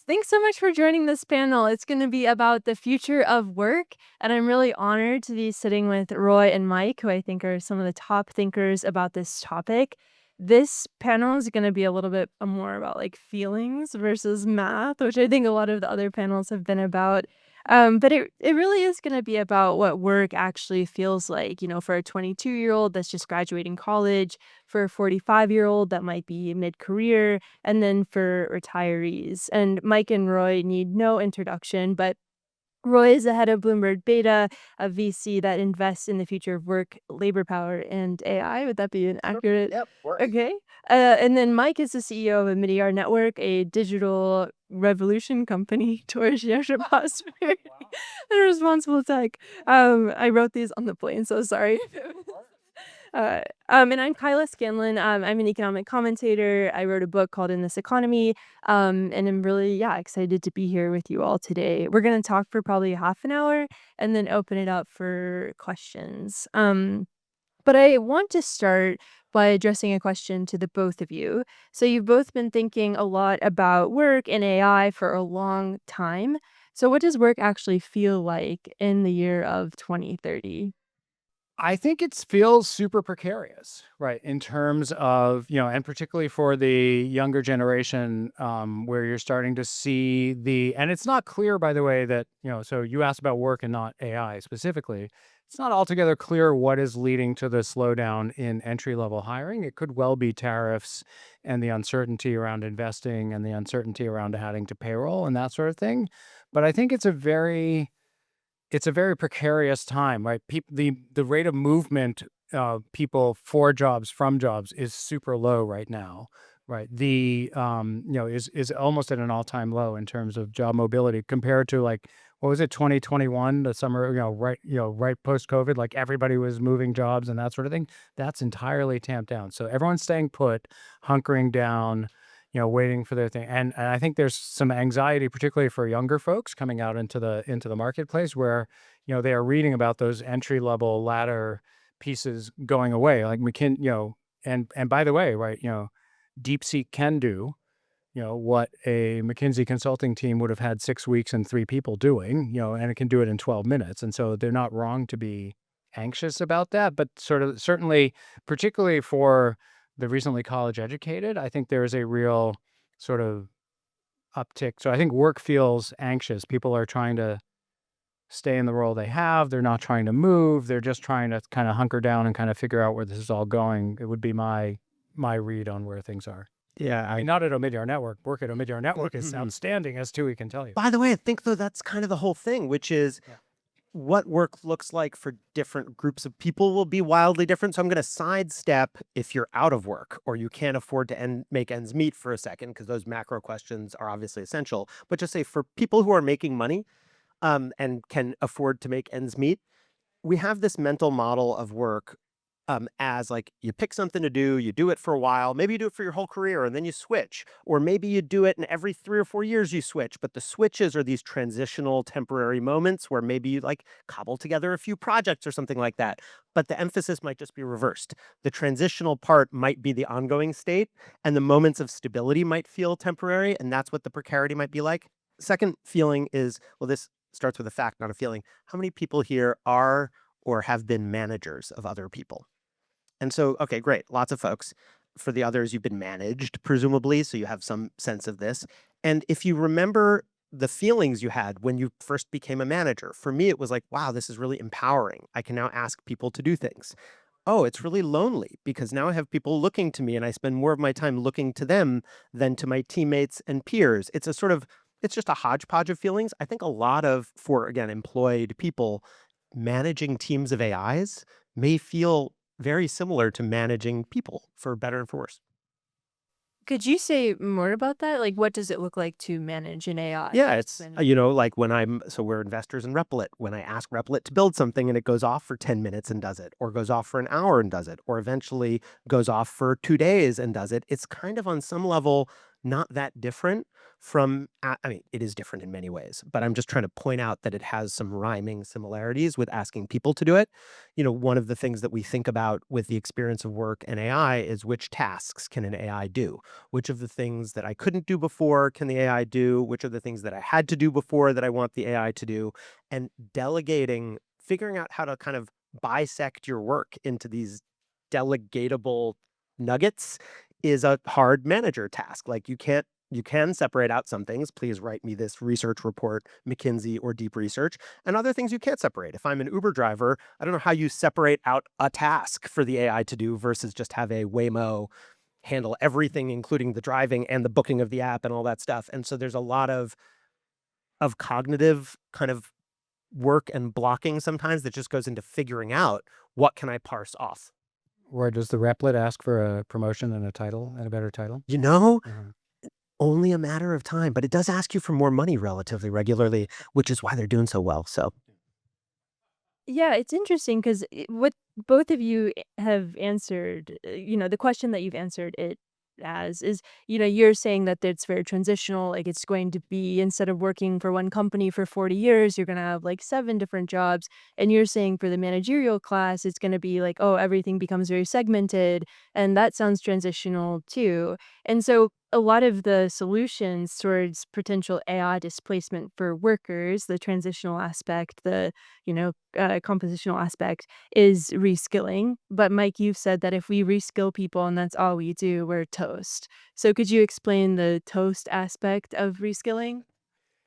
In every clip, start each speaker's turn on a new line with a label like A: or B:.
A: Thanks so much for joining this panel. It's going to be about the future of work, and I'm really honored to be sitting with Roy and Mike, who I think are some of the top thinkers about this topic. This panel is going to be a little bit more about like feelings versus math, which I think a lot of the other panels have been about. But it really is going to be about what work actually feels like, for a 22-year-old that's just graduating college, for a 45-year-old that might be mid-career, and then for retirees. And Mike and Roy need no introduction, but Roy is the head of Bloomberg Beta, a VC that invests in the future of work, labor power, and AI. Would that be an accurate?
B: Yep.
A: Okay. And then Mike is the CEO of Omidyar Network, a digital revolution company towards shared prosperity and responsible tech. I wrote these on the plane, so sorry. And I'm Kyla Scanlon. I'm an economic commentator. I wrote a book called In This Economy. And I'm really, excited to be here with you all today. We're going to talk for probably half an hour and then open it up for questions. But I want to start by addressing a question to the both of you. So you've both been thinking a lot about work and AI for a long time. So what does work actually feel like in the year of 2030?
B: I think it feels super precarious, right? In terms of, and particularly for the younger generation, where you're starting to see and it's not clear, by the way, that, so you asked about work and not AI specifically. It's not altogether clear what is leading to the slowdown in entry-level hiring. It could well be tariffs and the uncertainty around investing and the uncertainty around adding to payroll and that sort of thing. But I think it's a very precarious time, right? The rate of movement of people for jobs, from jobs, is super low right now, right? Is almost at an all-time low in terms of job mobility compared to, like, what was it, 2021, the summer, right post-COVID, like everybody was moving jobs and that sort of thing. That's entirely tamped down. So everyone's staying put, hunkering down, waiting for their thing. And I think there's some anxiety, particularly for younger folks coming out into the marketplace, where, they are reading about those entry level ladder pieces going away. Like we can, and by the way, right, DeepSeek can do, what a McKinsey consulting team would have had 6 weeks and 3 people doing, and it can do it in 12 minutes. And so they're not wrong to be anxious about that, but sort of certainly, particularly for the recently college educated, I think there is a real sort of uptick. So I think work feels anxious. People are trying to stay in the role they have. They're not trying to move. They're just trying to kind of hunker down and kind of figure out where this is all going. It would be my read on where things are.
C: Yeah,
B: Not at Omidyar Network. Work at Omidyar Network is outstanding, as Tui can tell you.
C: by the way, I think though that's kind of the whole thing, which is
B: Yeah.
C: what work looks like for different groups of people will be wildly different. So I'm going to sidestep if you're out of work or you can't afford to make ends meet for a second, because those macro questions are obviously essential. But just say for people who are making money, and can afford to make ends meet, we have this mental model of work, as like you pick something to do, you do it for a while, maybe you do it for your whole career and then you switch, or maybe you do it and every 3 or 4 years you switch. But the switches are these transitional temporary moments where maybe you like cobble together a few projects or something like that. But the emphasis might just be reversed. The transitional part might be the ongoing state, and the moments of stability might feel temporary, and that's what the precarity might be like. Second feeling is, well, this starts with a fact, not a feeling. How many people here are or have been managers of other people? And so, okay, great. Lots of folks. For the others, you've been managed, presumably, so you have some sense of this. And if you remember the feelings you had when you first became a manager, for me, it was like, wow, this is really empowering. I can now ask people to do things. Oh, it's really lonely because now I have people looking to me and I spend more of my time looking to them than to my teammates and peers. It's just a hodgepodge of feelings. I think a lot of, for again, employed people, managing teams of AIs may feel very similar to managing people, for better and for worse.
A: Could you say more about that? Like, what does it look like to manage an AI?
C: Yeah, it's, like so we're investors in Replit. When I ask Replit to build something and it goes off for 10 minutes and does it, or goes off for an hour and does it, or eventually goes off for 2 days and does it, it's kind of on some level not that different from, I mean, it is different in many ways, but I'm just trying to point out that it has some rhyming similarities with asking people to do it. One of the things that we think about with the experience of work and AI is which tasks can an AI do? Which of the things that I couldn't do before can the AI do? Which of the things that I had to do before that I want the AI to do? And delegating, figuring out how to kind of bisect your work into these delegatable nuggets is a hard manager task. Like you can separate out some things. Please write me this research report, McKinsey or deep research, and other things you can't separate. If I'm an Uber driver, I don't know how you separate out a task for the AI to do versus just have a Waymo handle everything, including the driving and the booking of the app and all that stuff. And so there's a lot of cognitive kind of work and blocking sometimes that just goes into figuring out what can I parse off.
B: Or does the replit ask for a promotion and a title and a better title?
C: Only a matter of time, but it does ask you for more money relatively regularly, which is why they're doing so well. So
A: Yeah, it's interesting because what both of you have answered, the question that you've answered it as is, you're saying that it's very transitional. Like it's going to be, instead of working for one company for 40 years, you're going to have like 7 different jobs. And you're saying for the managerial class, it's going to be like, oh, everything becomes very segmented. And that sounds transitional too. And so a lot of the solutions towards potential AI displacement for workers, the transitional aspect, the compositional aspect is reskilling. But Mike, you've said that if we reskill people and that's all we do, we're toast. So could you explain the toast aspect of reskilling?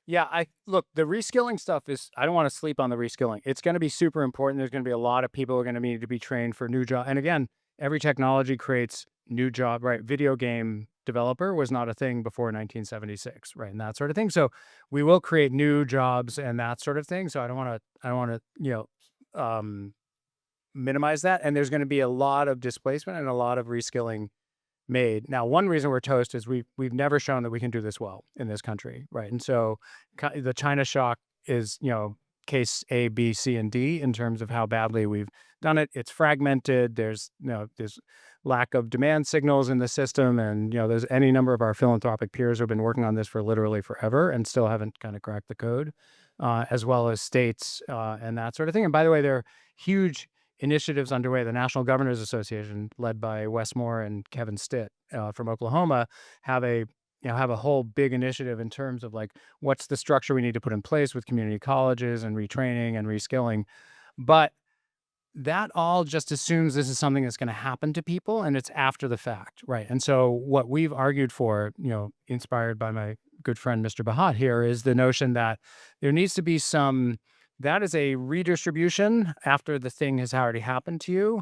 B: Yeah, look, the reskilling stuff is, I don't want to sleep on the reskilling. It's going to be super important. There's going to be a lot of people who are going to need to be trained for new job. And again, every technology creates new job, right? Video game developer was not a thing before 1976, right? And that sort of thing. So we will create new jobs and that sort of thing. So I don't want to, minimize that. And there's going to be a lot of displacement and a lot of reskilling made. Now, one reason we're toast is we've never shown that we can do this well in this country, right? And so the China shock is, case A, B, C, and D in terms of how badly we've done it. It's fragmented. There's lack of demand signals in the system, and there's any number of our philanthropic peers who have been working on this for literally forever and still haven't kind of cracked the code, as well as states and that sort of thing. And by the way, there are huge initiatives underway. The National Governors Association, led by Wes Moore and Kevin Stitt from Oklahoma, have a whole big initiative in terms of like what's the structure we need to put in place with community colleges and retraining and reskilling. But that all just assumes this is something that's going to happen to people and it's after the fact, right? And so what we've argued for, inspired by my good friend Mr. Bahat here, is the notion that there needs to be that is a redistribution after the thing has already happened to you.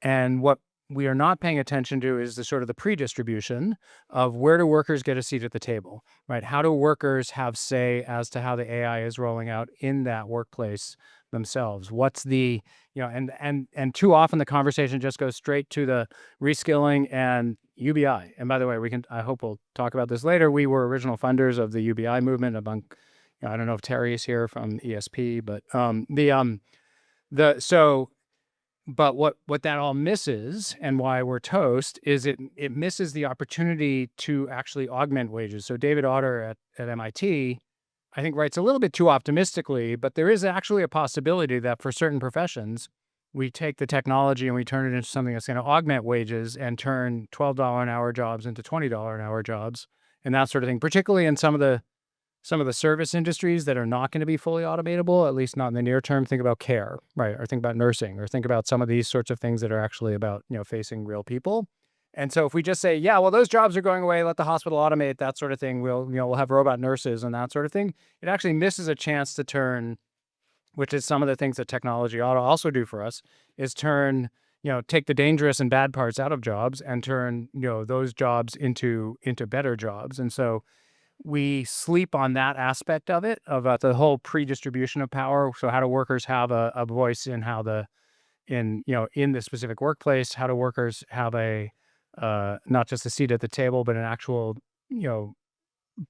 B: And what we are not paying attention to is the sort of the pre-distribution of where do workers get a seat at the table, right? How do workers have say as to how the AI is rolling out in that workplace themselves? What's the, and too often the conversation just goes straight to the reskilling and UBI. And by the way, I hope we'll talk about this later. We were original funders of the UBI movement among, I don't know if Terry's here from ESP, but but what that all misses, and why we're toast, is it misses the opportunity to actually augment wages. So David Autor at MIT, I think, writes a little bit too optimistically, but there is actually a possibility that for certain professions, we take the technology and we turn it into something that's going to augment wages and turn $12 an hour jobs into $20 an hour jobs and that sort of thing, particularly in some of the service industries that are not going to be fully automatable, at least not in the near term. Think about care, right? Or think about nursing, or think about some of these sorts of things that are actually about, facing real people. And so if we just say, yeah, well, those jobs are going away, let the hospital automate, that sort of thing, we'll have robot nurses and that sort of thing, it actually misses a chance to turn, which is some of the things that technology ought to also do for us, is turn, take the dangerous and bad parts out of jobs and turn, those jobs into better jobs. And so we sleep on that aspect of it, about the whole pre-distribution of power. So how do workers have a voice in in the specific workplace? How do workers have not just a seat at the table, but an actual,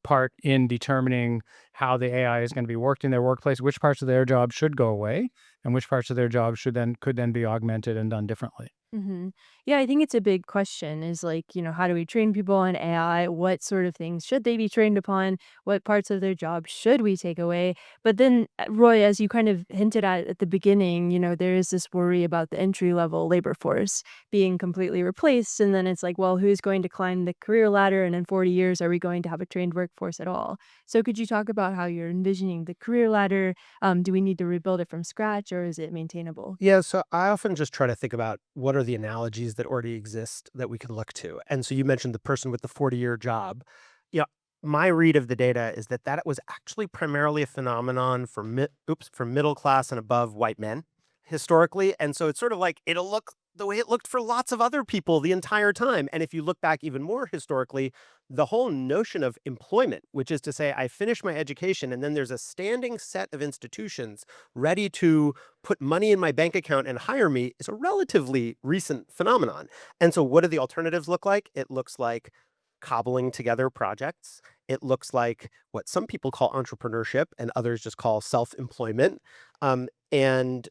B: part in determining how the AI is going to be worked in their workplace, which parts of their job should go away and which parts of their job could then be augmented and done differently.
A: Mhm. Yeah, I think it's a big question is like, how do we train people on AI? What sort of things should they be trained upon? What parts of their job should we take away? But then, Roy, as you kind of hinted at the beginning, there is this worry about the entry level labor force being completely replaced. And then it's like, well, who's going to climb the career ladder? And in 40 years, are we going to have a trained workforce at all? So could you talk about how you're envisioning the career ladder? Do we need to rebuild it from scratch or is it maintainable?
C: Yeah, so I often just try to think about what are the analogies that already exist that we can look to. And so you mentioned the person with the 40-year job. Yeah, my read of the data is that that was actually primarily a phenomenon for for middle class and above white men historically. And so it's sort of like it'll look the way it looked for lots of other people the entire time. And if you look back even more historically, the whole notion of employment, which is to say I finish my education and then there's a standing set of institutions ready to put money in my bank account and hire me, is a relatively recent phenomenon. And so what do the alternatives look like? It looks like cobbling together projects. It looks like what some people call entrepreneurship and others just call self-employment. And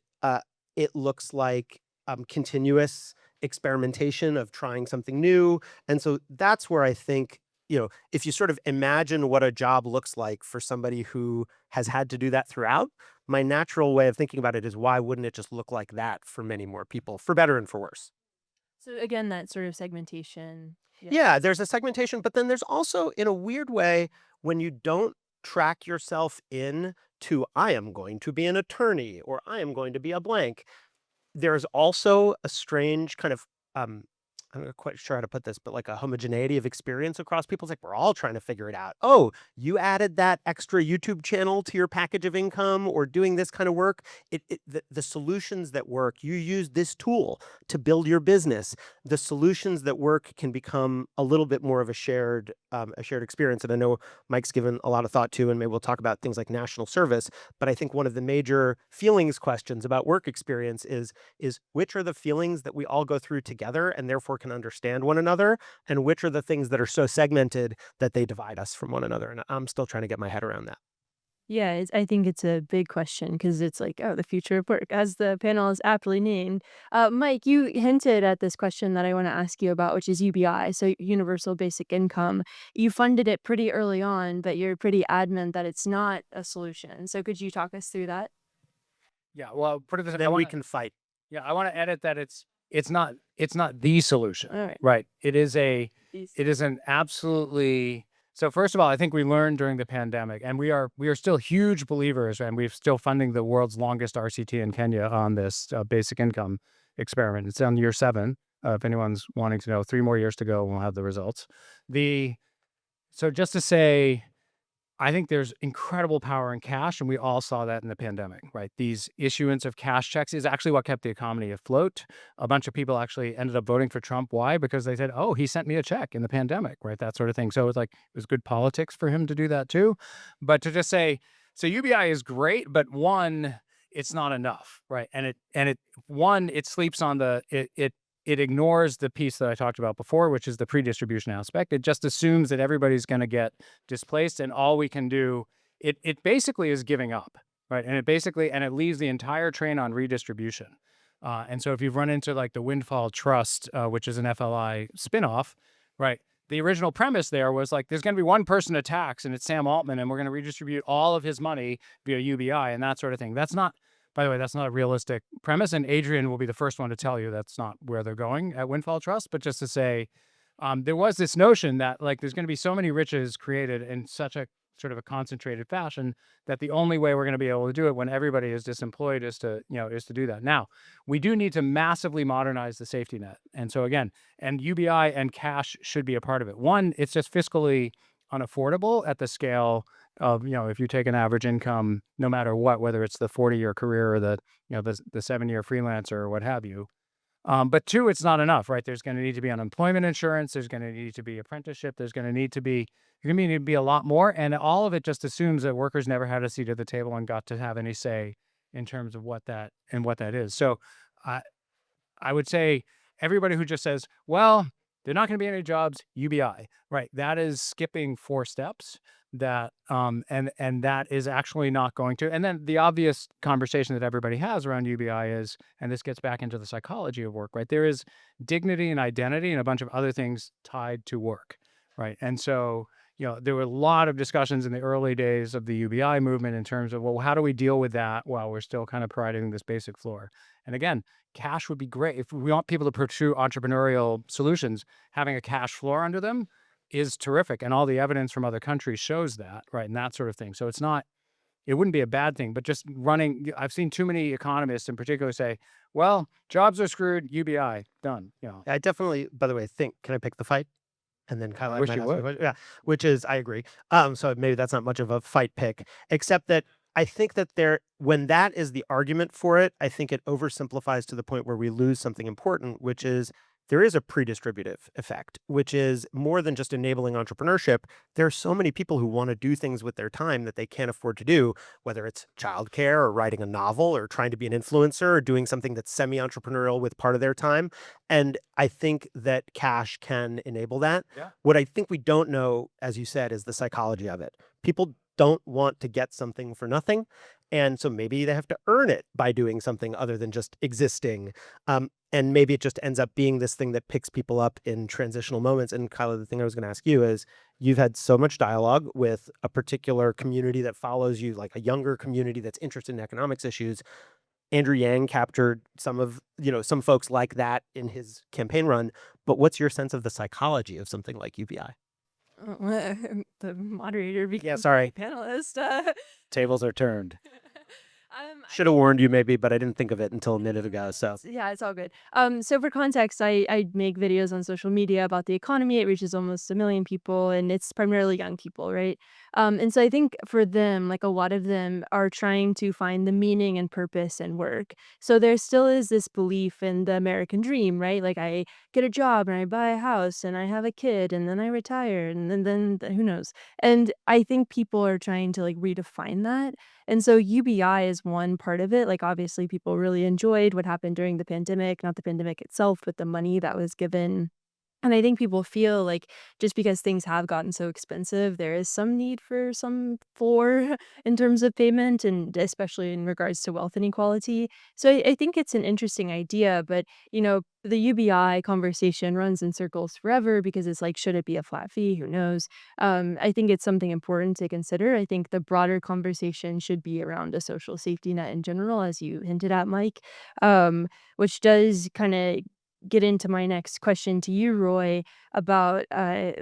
C: it looks like continuous experimentation of trying something new. And so that's where I think, if you sort of imagine what a job looks like for somebody who has had to do that throughout, my natural way of thinking about it is why wouldn't it just look like that for many more people, for better and for worse?
A: So again, that sort of segmentation. Yeah.
C: Yeah, there's a segmentation, but then there's also, in a weird way, when you don't track yourself in to, I am going to be an attorney or I am going to be a blank, there's also a strange kind of, I'm not quite sure how to put this, but like a homogeneity of experience across people. It's like we're all trying to figure it out. Oh, you added that extra YouTube channel to your package of income or doing this kind of work. The solutions that work, you use this tool to build your business. The solutions that work can become a little bit more of a shared experience. And I know Mike's given a lot of thought to, and maybe we'll talk about things like national service. But I think one of the major feelings questions about work experience is which are the feelings that we all go through together and therefore can understand one another, and which are the things that are so segmented that they divide us from one another. And I'm still trying to get my head around that.
A: Yeah, I think it's a big question because it's like, oh, the future of work, as the panel is aptly named. Mike, you hinted at this question that I want to ask you about, which is UBI, so Universal Basic Income. You funded it pretty early on, but you're pretty adamant that it's not a solution. So could you talk us through that?
B: Yeah, well, put it this way,
C: Then we can fight.
B: I want to edit that it's not the solution,
A: All right.
B: right? It is
A: These-
B: an absolutely. So first of all, I think we learned during the pandemic, and we are still huge believers, and we're still funding the world's longest RCT in Kenya on this basic income experiment. It's on year 7. If anyone's wanting to know, 3 more years to go, we'll have the results. The So just to say, I think there's incredible power in cash, and we all saw that in the pandemic, right? These issuance of cash checks is actually what kept the economy afloat. A bunch of people actually ended up voting for Trump. Why? Because they said, "Oh, he sent me a check in the pandemic," right? That sort of thing. So it's like it was good politics for him to do that too. But to just say, so UBI is great, but one, it's not enough, right? It sleeps on it ignores the piece that I talked about before, which is the predistribution aspect. It just assumes that everybody's going to get displaced, and all we can do, it basically is giving up, right? And it leaves the entire train on redistribution. And so if you've run into like the Windfall Trust, which is an FLI spinoff, right? The original premise there was like there's going to be one person to tax, and it's Sam Altman, and we're going to redistribute all of his money via UBI and that sort of thing. By the way, that's not a realistic premise, and Adrian will be the first one to tell you that's not where they're going at Windfall Trust. But just to say, there was this notion that like there's going to be so many riches created in such a sort of a concentrated fashion that the only way we're going to be able to do it when everybody is disemployed is to do that. Now, we do need to massively modernize the safety net, and so again, and UBI and cash should be a part of it. One, it's just fiscally unaffordable at the scale of, if you take an average income, no matter what, whether it's the 40-year career or the 7-year freelancer or what have you. But two, it's not enough, right? There's going to need to be unemployment insurance. There's going to need to be apprenticeship. There's going to need to be a lot more. And all of it just assumes that workers never had a seat at the table and got to have any say in terms of what that is. So I would say everybody who just says, well, they're not going to be any jobs, UBI, right? That is skipping 4 steps. that and that is actually not going to. And then the obvious conversation that everybody has around UBI is, and this gets back into the psychology of work, right? There is dignity and identity and a bunch of other things tied to work, right? And so, there were a lot of discussions in the early days of the UBI movement in terms of, well, how do we deal with that while we're still kind of providing this basic floor? And again, cash would be great. If we want people to pursue entrepreneurial solutions, having a cash floor under them is terrific. And all the evidence from other countries shows that, right? And that sort of thing. So it wouldn't be a bad thing, but just I've seen too many economists in particular say, well, jobs are screwed, UBI, done.
C: I definitely, by the way, think, can I pick the fight? And then Kyla,
B: I wish
C: might
B: you
C: ask me a
B: would.
C: question. Yeah, which is, I agree. So maybe that's not much of a fight pick, except that I think that when that is the argument for it, I think it oversimplifies to the point where we lose something important, which is there is a predistributive effect, which is more than just enabling entrepreneurship. There are so many people who want to do things with their time that they can't afford to do, whether it's childcare or writing a novel or trying to be an influencer or doing something that's semi-entrepreneurial with part of their time. And I think that cash can enable that.
B: Yeah.
C: What I think we don't know, as you said, is the psychology of it. People don't want to get something for nothing. And so maybe they have to earn it by doing something other than just existing. And maybe it just ends up being this thing that picks people up in transitional moments. And Kyla, the thing I was going to ask you is, you've had so much dialogue with a particular community that follows you, like a younger community that's interested in economics issues. Andrew Yang captured some folks like that in his campaign run. But what's your sense of the psychology of something like UBI?
A: The moderator becomes
C: sorry.
A: the panelist.
B: Tables are turned.
C: Should have warned you maybe, but I didn't think of it until a minute ago. So
A: Yeah, it's all good. So for context, I make videos on social media about the economy. It reaches almost 1 million people, and it's primarily young people, right? And so I think for them, like a lot of them are trying to find the meaning and purpose in work. So there still is this belief in the American dream, right? Like I get a job and I buy a house and I have a kid and then I retire and then who knows? And I think people are trying to like redefine that. And so UBI is one part of it. Like, obviously, people really enjoyed what happened during the pandemic, not the pandemic itself, but the money that was given. And I think people feel like just because things have gotten so expensive, there is some need for some floor in terms of payment, and especially in regards to wealth inequality. So I think it's an interesting idea, but the UBI conversation runs in circles forever because it's like, should it be a flat fee? Who knows? I think it's something important to consider. I think the broader conversation should be around a social safety net in general, as you hinted at, Mike, which does kind of get into my next question to you, Roy, about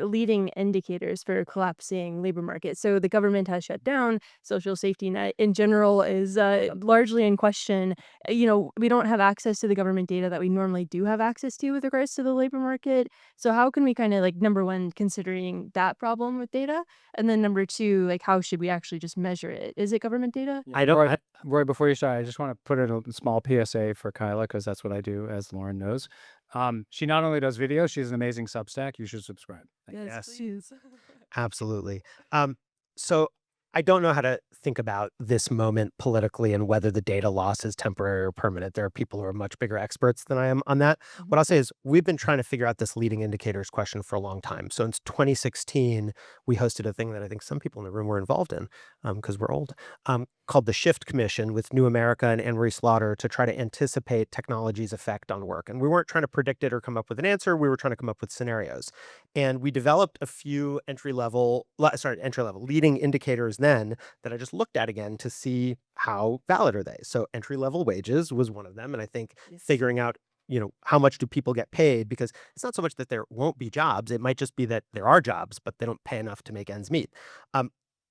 A: leading indicators for collapsing labor market. So the government has shut down. Social safety net in general is largely in question. We don't have access to the government data that we normally do have access to with regards to the labor market. So how can we kind of like, number one, considering that problem with data, and then number two, like how should we actually just measure it? Is it government data?
C: I don't.
B: Roy, before you start, I just want to put in a small PSA for Kyla, because that's what I do, as Lauren knows. She not only does videos, she has an amazing Substack. You should subscribe.
A: Yes, please.
C: Absolutely. So I don't know how to think about this moment politically and whether the data loss is temporary or permanent. There are people who are much bigger experts than I am on that. What I'll say is we've been trying to figure out this leading indicators question for a long time. So in 2016, we hosted a thing that I think some people in the room were involved in, because we're old, called the Shift Commission with New America and Anne Marie Slaughter to try to anticipate technology's effect on work. And we weren't trying to predict it or come up with an answer. We were trying to come up with scenarios. And we developed a few entry-level leading indicators then that I just looked at again to see how valid are they. So entry-level wages was one of them. And I think figuring out, how much do people get paid? Because it's not so much that there won't be jobs. It might just be that there are jobs, but they don't pay enough to make ends meet.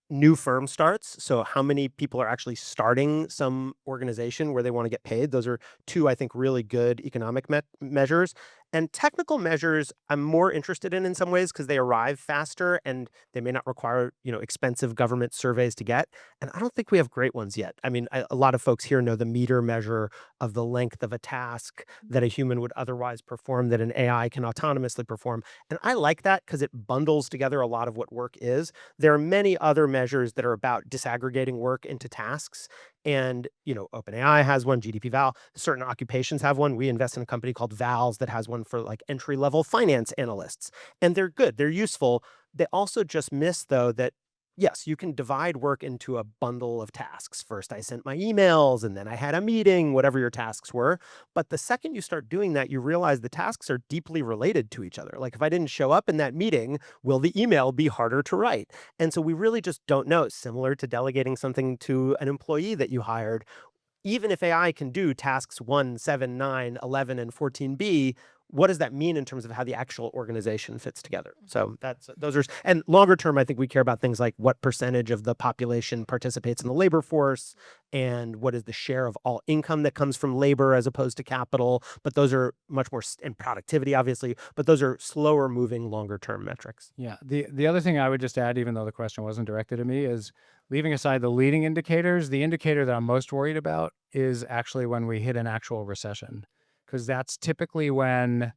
C: New firm starts. So how many people are actually starting some organization where they want to get paid? Those are two, I think, really good economic measures. And technical measures I'm more interested in some ways because they arrive faster and they may not require, expensive government surveys to get. And I don't think we have great ones yet. I mean, a lot of folks here know the meter measure of the length of a task that a human would otherwise perform that an AI can autonomously perform. And I like that because it bundles together a lot of what work is. There are many other measures that are about disaggregating work into tasks. And, OpenAI has one, GDP Val. Certain occupations have one. We invest in a company called Vals that has one for like entry-level finance analysts. And they're good. They're useful. They also just miss, though, that yes, you can divide work into a bundle of tasks. First, I sent my emails, and then I had a meeting, whatever your tasks were. But the second you start doing that, you realize the tasks are deeply related to each other. Like if I didn't show up in that meeting, will the email be harder to write? And so we really just don't know. Similar to delegating something to an employee that you hired, even if AI can do tasks 1, 7, 9, 11, and 14B, what does that mean in terms of how the actual organization fits together? So those are, and longer term, I think we care about things like what percentage of the population participates in the labor force and what is the share of all income that comes from labor as opposed to capital. But those are much more, and productivity, obviously, but those are slower moving, longer term metrics.
B: Yeah. The other thing I would just add, even though the question wasn't directed at me, is leaving aside the leading indicators, the indicator that I'm most worried about is actually when we hit an actual recession, because that's typically when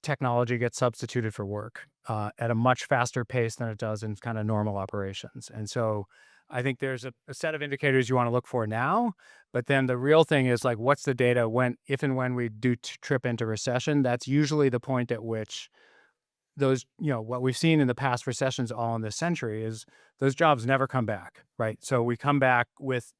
B: technology gets substituted for work at a much faster pace than it does in kind of normal operations. And so I think there's a set of indicators you want to look for now, but then the real thing is like, what's the data when, if and when we do trip into recession? That's usually the point at which those, what we've seen in the past recessions all in this century is those jobs never come back, right? So we come back with,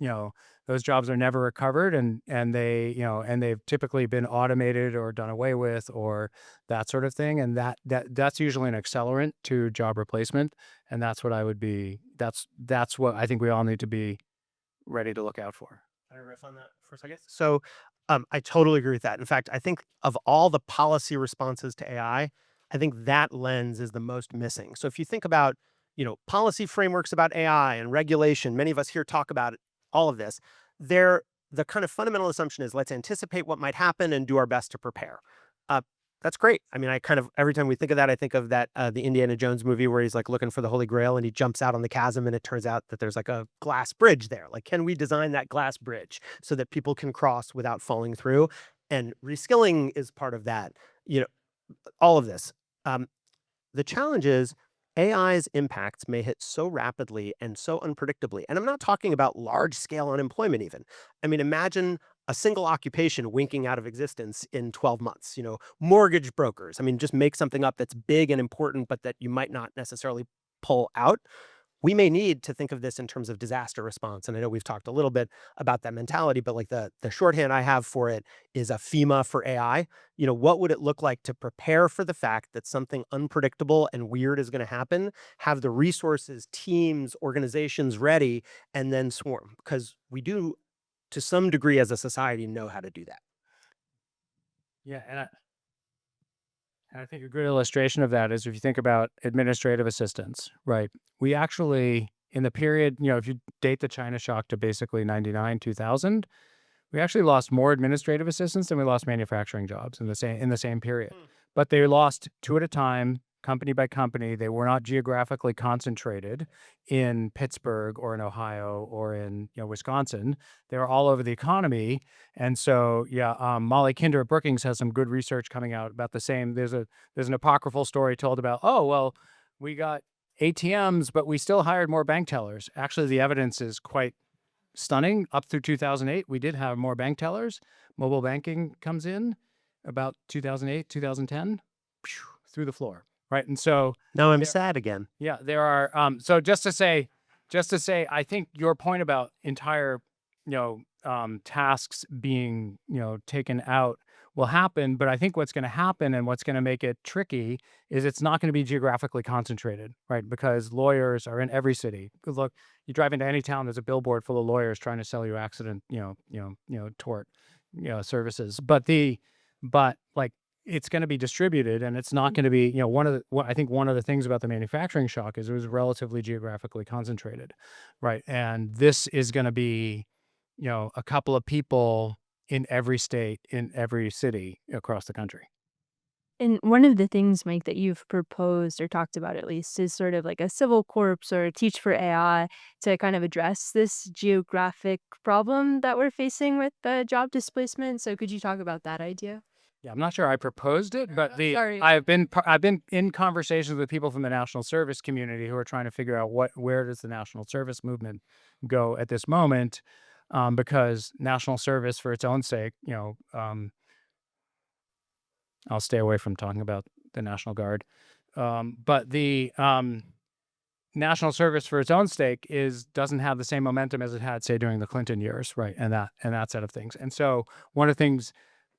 B: those jobs are never recovered, and they, and they've typically been automated or done away with or that sort of thing. And that's usually an accelerant to job replacement. And that's what that's what I think we all need to be ready to look out for.
C: Can I riff on that for a second? So I totally agree with that. In fact, I think of all the policy responses to I think that lens is the most missing. So if you think about, policy frameworks about AI and regulation, many of us here talk about all of this. The kind of fundamental assumption is let's anticipate what might happen and do our best to prepare. Uh, that's great. I mean, I kind of, every time we think of that, I think of that, the Indiana Jones movie where he's like looking for the Holy Grail and he jumps out on the chasm and it turns out that there's like a glass bridge there. Like, can we design that glass bridge so that people can cross without falling through? And reskilling is part of that, all of this. Um, the challenge is AI's impacts may hit so rapidly and so unpredictably. And I'm not talking about large scale unemployment, even. I mean, imagine a single occupation winking out of existence in 12 months, mortgage brokers. I mean, just make something up that's big and important, but that you might not necessarily pull out. We may need to think of this in terms of disaster response. And I know we've talked a little bit about that mentality, but like the shorthand I have for it is a FEMA for AI. What would it look like to prepare for the fact that something unpredictable and weird is going to happen, have the resources, teams, organizations ready, and then swarm? Because we do, to some degree as a society, know how to do that.
B: Yeah. And I think a good illustration of that is if you think about administrative assistants, right? We actually, in the period, if you date the China shock to basically 99, 2000, we actually lost more administrative assistants than we lost manufacturing jobs in the same period. But they lost two at a time, company by company. They were not geographically concentrated in Pittsburgh or in Ohio or in Wisconsin. They were all over the economy. And so, Molly Kinder at Brookings has some good research coming out about the same. There's an apocryphal story told about, oh, well, we got ATMs, but we still hired more bank tellers. Actually, the evidence is quite stunning. Up through 2008, we did have more bank tellers. Mobile banking comes in about 2008, 2010, through the floor. Right. And so
C: now I'm sad again.
B: Yeah, there are. So just to say, I think your point about entire, tasks being, taken out will happen. But I think what's going to happen and what's going to make it tricky is it's not going to be geographically concentrated, right? Because lawyers are in every city. Look, you drive into any town, there's a billboard full of lawyers trying to sell you accident, tort, services. But like, it's going to be distributed, and it's not going to be, I think one of the things about the manufacturing shock is it was relatively geographically concentrated, right? And this is going to be, a couple of people in every state, in every city across the country.
A: And one of the things, Mike, that you've proposed or talked about at least is sort of like a civil corps or a Teach for AI to kind of address this geographic problem that we're facing with the job displacement. So could you talk about that idea?
B: Yeah, I'm not sure I proposed it, but
A: Sorry.
B: I've been in conversations with people from the national service community who are trying to figure out where does the national service movement go at this moment, because national service for its own sake, I'll stay away from talking about the National Guard, but national service for its own sake doesn't have the same momentum as it had, say, during the Clinton years, right? And that set of things. And so one of the things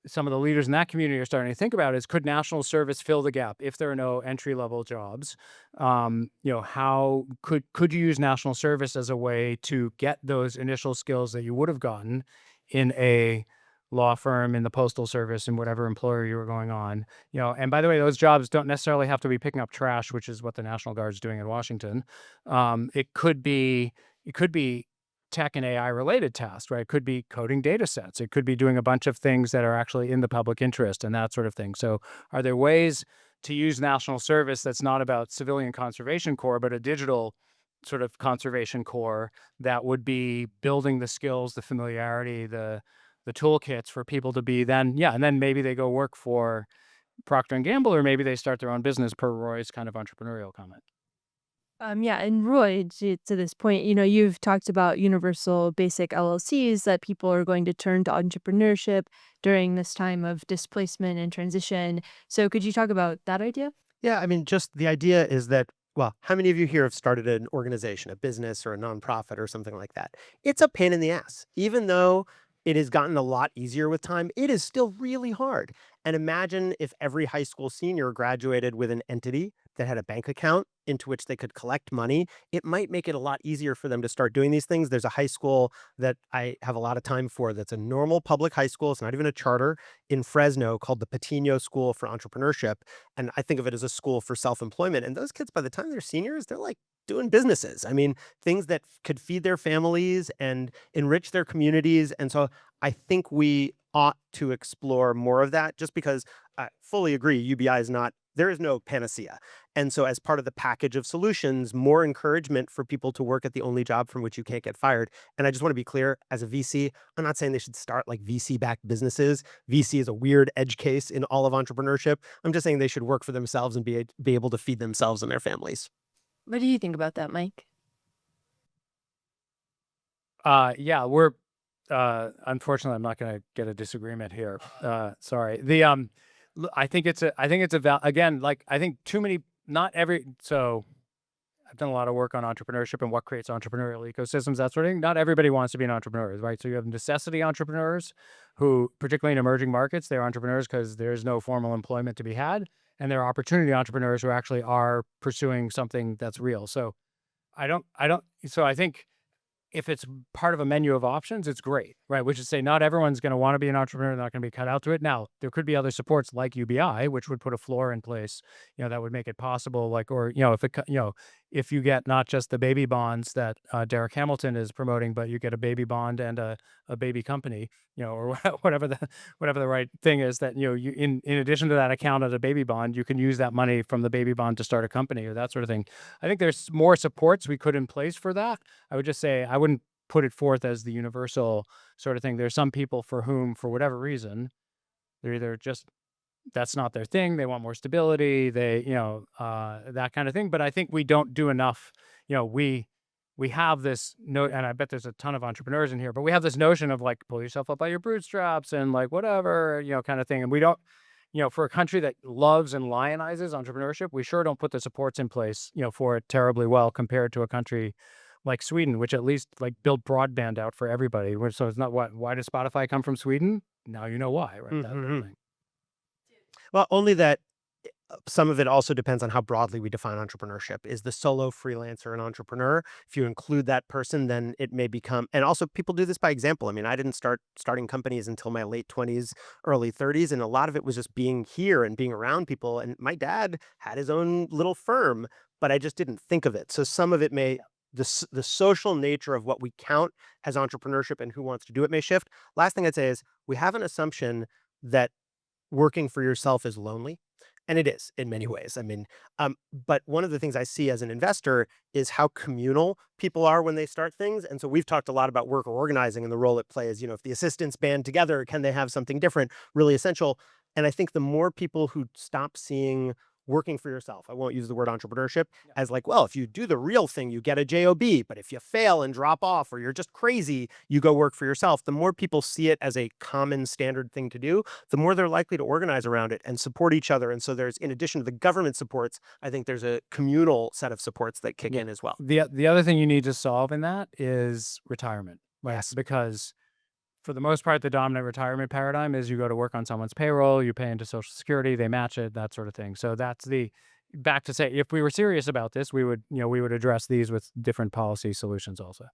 B: some of the leaders in that community are starting to think about is, could national service fill the gap if there are no entry-level jobs? How could you use national service as a way to get those initial skills that you would have gotten in a law firm, in the postal service, in whatever employer you were going on? And by the way, those jobs don't necessarily have to be picking up trash, which is what the National Guard is doing in Washington. It could be tech and AI related tasks, right? It could be coding data sets. It could be doing a bunch of things that are actually in the public interest and that sort of thing. So are there ways to use national service that's not about civilian conservation corps, but a digital sort of conservation corps that would be building the skills, the familiarity, the toolkits for people to be then, and then maybe they go work for Procter & Gamble, or maybe they start their own business, per Roy's kind of entrepreneurial comment.
A: Yeah, and Roy, to this point, you've talked about universal basic LLCs that people are going to turn to entrepreneurship during this time of displacement and transition. So could you talk about that idea?
C: Yeah, I mean, just the idea is that, well, how many of you here have started an organization, a business or a nonprofit or something like that? It's a pain in the ass. Even though it has gotten a lot easier with time, it is still really hard. And imagine if every high school senior graduated with an entity that had a bank account into which they could collect money. It might make it a lot easier for them to start doing these things. There's a high school that I have a lot of time for that's a normal public high school. It's not even a charter, in Fresno, called the Patino School for Entrepreneurship. And I think of it as a school for self-employment. And those kids, by the time they're seniors, they're like doing businesses. I mean, things that could feed their families and enrich their communities. And so I think we ought to explore more of that, just because I fully agree, UBI is not, there is no panacea. And so as part of the package of solutions, more encouragement for people to work at the only job from which you can't get fired. And I just want to be clear, as a VC, I'm not saying they should start like VC-backed businesses. VC is a weird edge case in all of entrepreneurship. I'm just saying they should work for themselves and be able to feed themselves and their families.
A: What do you think about that, Mike?
B: We're unfortunately, I'm not going to get a disagreement here. Sorry. I think again, like, I think too many, so I've done a lot of work on entrepreneurship and what creates entrepreneurial ecosystems, that sort of thing. Not everybody wants to be an entrepreneur, right? So you have necessity entrepreneurs who, particularly in emerging markets, they're entrepreneurs because there's no formal employment to be had. And there are opportunity entrepreneurs who actually are pursuing something that's real. So I think if it's part of a menu of options, it's great, right? Which is to say, not everyone's going to want to be an entrepreneur. They're not going to be cut out to it. Now, there could be other supports like UBI, which would put a floor in place, that would make it possible. Like, or, if you get not just the baby bonds that Derek Hamilton is promoting, but you get a baby bond and a baby company, or whatever the right thing is, that, you in addition to that account of the baby bond, you can use that money from the baby bond to start a company or that sort of thing. I think there's more supports we could in place for that. I would just say, I wouldn't put it forth as the universal sort of thing. There's some people for whom, for whatever reason, they're either just, that's not their thing. They want more stability. They, that kind of thing. But I think we don't do enough. We have this note, and I bet there's a ton of entrepreneurs in here, but we have this notion of like, pull yourself up by your bootstraps and like whatever, kind of thing. And we don't, for a country that loves and lionizes entrepreneurship, we sure don't put the supports in place, for it terribly well, compared to a country like Sweden, which at least like built broadband out for everybody. So it's not why does Spotify come from Sweden? Now you know why, right? That thing.
C: Well, only that some of it also depends on how broadly we define entrepreneurship. Is the solo freelancer an entrepreneur? If you include that person, then it may become, and also people do this by example. I mean, I didn't start starting companies until my late 20s, early 30s. And a lot of it was just being here and being around people. And my dad had his own little firm, but I just didn't think of it. So some of it may, the social nature of what we count as entrepreneurship and who wants to do it may shift. Last thing I'd say is we have an assumption that working for yourself is lonely. And it is in many ways. I mean, but one of the things I see as an investor is how communal people are when they start things. And so we've talked a lot about worker organizing and the role it plays. If the assistants band together, can they have something different? Really essential. And I think the more people who stop seeing working for yourself. I won't use the word entrepreneurship as like, well, if you do the real thing, you get a job, but if you fail and drop off or you're just crazy, you go work for yourself. The more people see it as a common standard thing to do, the more they're likely to organize around it and support each other. And so there's, in addition to the government supports, I think there's a communal set of supports that kick in as well.
B: The other thing you need to solve in that is retirement. Right?
C: Yes.
B: Because for the most part, the dominant retirement paradigm is you go to work on someone's payroll, you pay into Social Security, they match it, that sort of thing. So that's back to say, if we were serious about this, we would address these with different policy solutions also.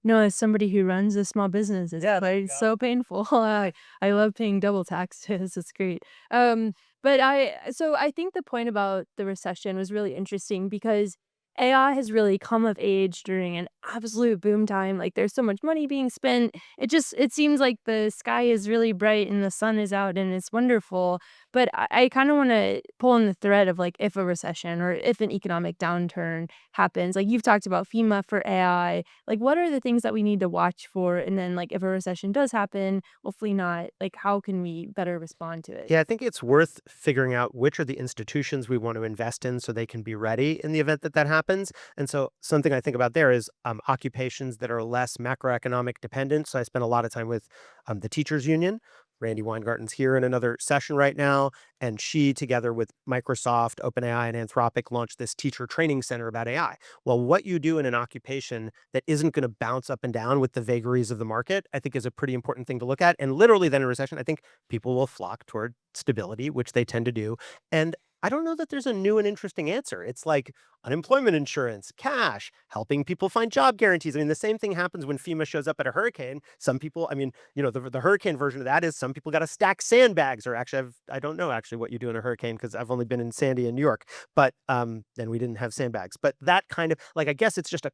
A: No, as somebody who runs a small business, it's quite so painful. I love paying double taxes. It's great. But I think the point about the recession was really interesting because AI has really come of age during an absolute boom time. Like there's so much money being spent. It seems like the sky is really bright and the sun is out and it's wonderful. But I kind of want to pull in the thread of like if a recession or if an economic downturn happens. Like you've talked about FEMA for AI. Like what are the things that we need to watch for? And then like if a recession does happen, hopefully not, like how can we better respond to it?
C: Yeah, I think it's worth figuring out which are the institutions we want to invest in so they can be ready in the event that that happens. And so something I think about there is occupations that are less macroeconomic dependent. So I spend a lot of time with the teachers union. Randy Weingarten's here in another session right now, and she, together with Microsoft, OpenAI, and Anthropic, launched this teacher training center about AI. Well, what you do in an occupation that isn't going to bounce up and down with the vagaries of the market, I think is a pretty important thing to look at. And literally then in a recession, I think people will flock toward stability, which they tend to do. And I don't know that there's a new and interesting answer. It's like unemployment insurance, cash, helping people find job guarantees. I mean, the same thing happens when FEMA shows up at a hurricane. Some people, I mean, the hurricane version of that is some people got to stack sandbags, or actually, I don't know actually what you do in a hurricane because I've only been in Sandy in New York, but then we didn't have sandbags. But that kind of like, I guess it's just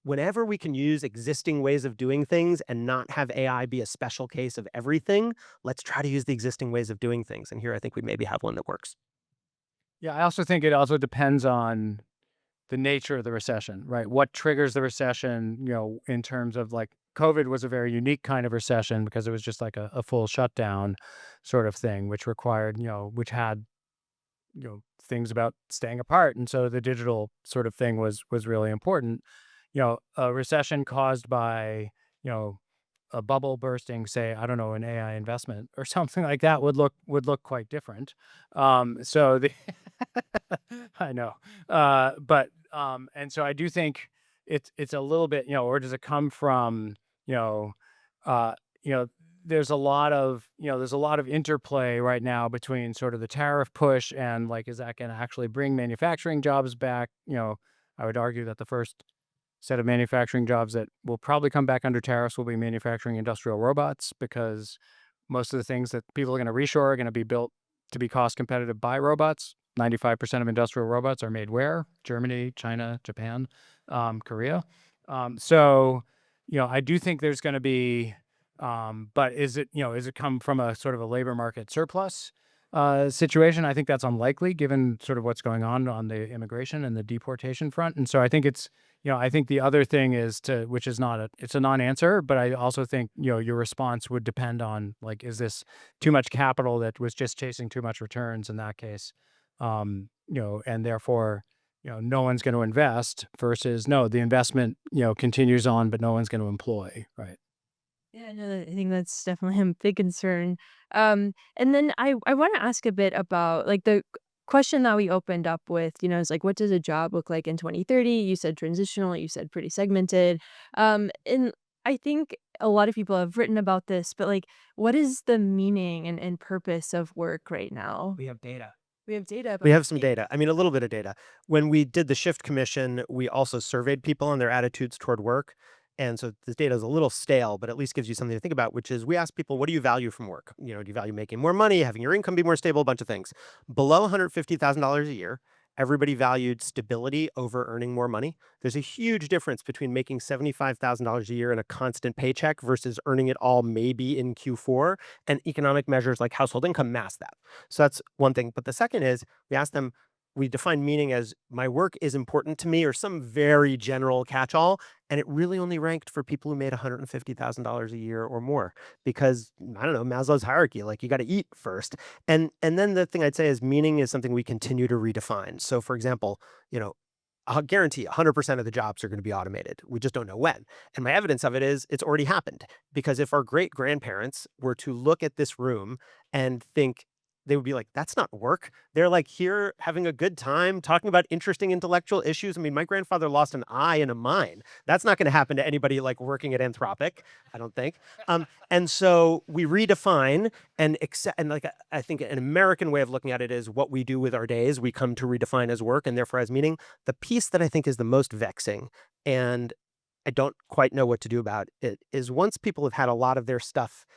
C: whenever we can use existing ways of doing things and not have AI be a special case of everything, let's try to use the existing ways of doing things. And here I think we maybe have one that works.
B: Yeah, I also think it also depends on the nature of the recession, right? What triggers the recession, in terms of like COVID was a very unique kind of recession because it was just like a full shutdown sort of thing, which required, which had, things about staying apart. And so the digital sort of thing was really important. A recession caused by, a bubble bursting, say, I don't know, an AI investment or something like that would look quite different. So the I know, and so I do think it's a little bit, or does it come from, you know, uh, you know, there's a lot of interplay right now between sort of the tariff push and like, is that going to actually bring manufacturing jobs back? I would argue that the first set of manufacturing jobs that will probably come back under tariffs will be manufacturing industrial robots, because most of the things that people are going to reshore are going to be built to be cost competitive by robots. 95% of industrial robots are made where? Germany, China, Japan, Korea. So, I do think there's going to be, but is it come from a sort of a labor market surplus situation? I think that's unlikely given sort of what's going on the immigration and the deportation front. And so I think it's, I think the other thing is which is it's a non-answer, but I also think, your response would depend on like, is this too much capital that was just chasing too much returns in that case? And therefore, no one's going to invest versus no, the investment, continues on, but no one's going to employ. Right.
A: Yeah, no, I think that's definitely a big concern. And then I want to ask a bit about like the question that we opened up with, is like, what does a job look like in 2030? You said transitional, you said pretty segmented. And I think a lot of people have written about this, but like, what is the meaning and purpose of work right now?
C: We have data.
A: We have data, but
C: We have some data. I mean, a little bit of data. When we did the Shift Commission, we also surveyed people on their attitudes toward work. And so this data is a little stale, but at least gives you something to think about, which is we asked people, what do you value from work? Do you value making more money, having your income be more stable, a bunch of things. Below $150,000 a year, everybody valued stability over earning more money. There's a huge difference between making $75,000 a year in a constant paycheck versus earning it all maybe in Q4. And economic measures like household income mask that. So that's one thing. But the second is we asked them, we define meaning as my work is important to me or some very general catch-all, and it really only ranked for people who made $150,000 a year or more because, I don't know, Maslow's hierarchy, like you got to eat first. And then the thing I'd say is meaning is something we continue to redefine. So for example, I'll guarantee 100% of the jobs are going to be automated. We just don't know when. And my evidence of it is it's already happened. Because if our great grandparents were to look at this room and think, they would be like, that's not work. They're like here having a good time talking about interesting intellectual issues. I mean, my grandfather lost an eye and a mine. That's not going to happen to anybody like working at Anthropic, I don't think. And so we redefine and accept, and like I think an American way of looking at it is what we do with our days, we come to redefine as work and therefore as meaning. The piece that I think is the most vexing, and I don't quite know what to do about it, is once people have had a lot of their stuff,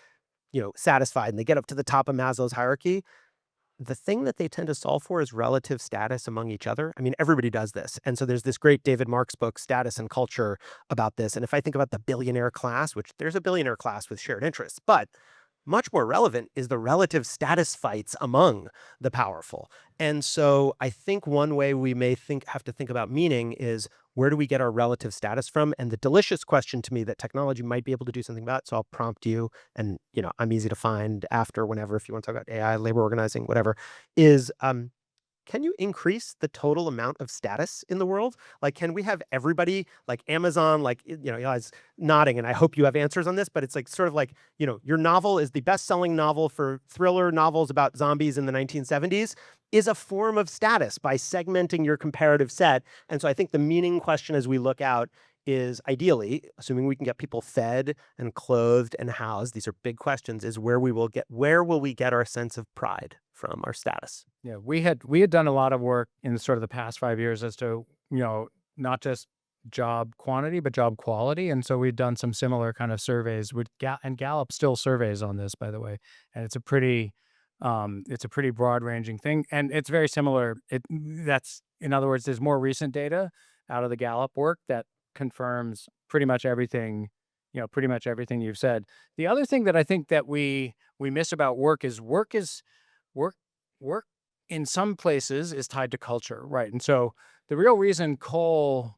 C: satisfied and they get up to the top of Maslow's hierarchy, the thing that they tend to solve for is relative status among each other. I mean, everybody does this. And so there's this great David Marks book, Status and Culture, about this. And if I think about the billionaire class, which there's a billionaire class with shared interests, but much more relevant is the relative status fights among the powerful. And so I think one way we may have to think about meaning is where do we get our relative status from? And the delicious question to me that technology might be able to do something about, so I'll prompt you, and I'm easy to find after, whenever, if you want to talk about AI, labor organizing, whatever, is can you increase the total amount of status in the world? Like, can we have everybody, like Amazon, like, Eli's nodding, and I hope you have answers on this, but it's like sort of like, your novel is the best-selling novel for thriller novels about zombies in the 1970s is a form of status by segmenting your comparative set. And so I think the meaning question as we look out is ideally, assuming we can get people fed and clothed and housed, these are big questions, is where will we get our sense of pride from, our status?
B: Yeah, we had done a lot of work in sort of the past 5 years as to, not just job quantity, but job quality. And so we've done some similar kind of surveys with and Gallup still surveys on this, by the way. And it's a pretty broad ranging thing. And it's very similar. That's, in other words, there's more recent data out of the Gallup work that confirms pretty much everything you've said. The other thing that I think that we miss about work is work in some places is tied to culture, right? And so the real reason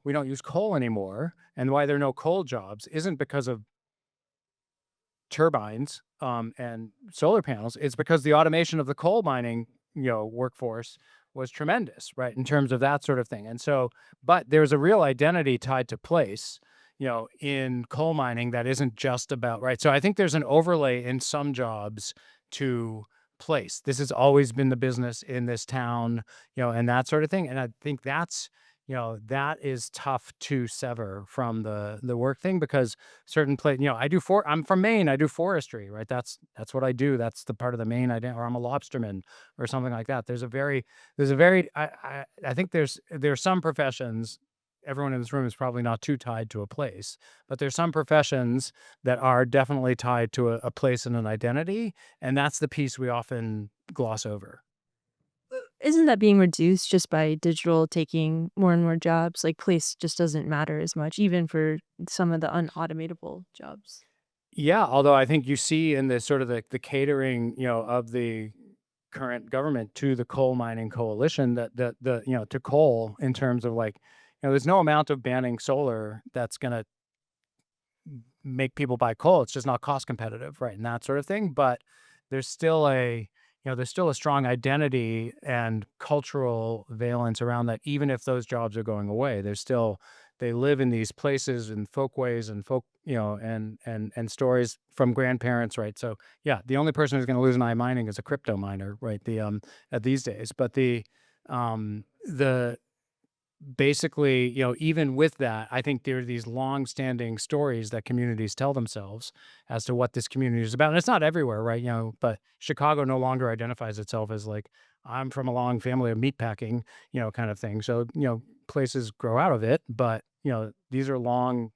B: we don't use coal anymore, and why there are no coal jobs, isn't because of turbines and solar panels. It's because the automation of the coal mining workforce was tremendous, right, in terms of that sort of thing. And so, but there's a real identity tied to place, in coal mining that isn't just about, right. So I think there's an overlay in some jobs to place. This has always been the business in this town, and that sort of thing. And I think that is tough to sever from the work thing, because certain I'm from Maine, I do forestry, right? That's what I do. That's the part of the Maine or I'm a lobsterman or something like that. I think there are some professions, everyone in this room is probably not too tied to a place, but there's some professions that are definitely tied to a place and an identity. And that's the piece we often gloss over.
A: Isn't that being reduced just by digital taking more and more jobs? Like, place just doesn't matter as much, even for some of the unautomatable jobs.
B: Yeah, although I think you see in the sort of the catering, of the current government to the coal mining coalition that to coal, in terms of like, there's no amount of banning solar that's going to make people buy coal. It's just not cost competitive, right? And that sort of thing. But there's still a strong identity and cultural valence around that. Even if those jobs are going away, they live in these places and folkways and folk, and stories from grandparents, right? So yeah, the only person who's going to lose an eye mining is a crypto miner, right? At these days, but the basically, even with that, I think there are these long-standing stories that communities tell themselves as to what this community is about. And it's not everywhere, right? But Chicago no longer identifies itself as like, I'm from a long family of meatpacking, kind of thing. So, places grow out of it, but these are long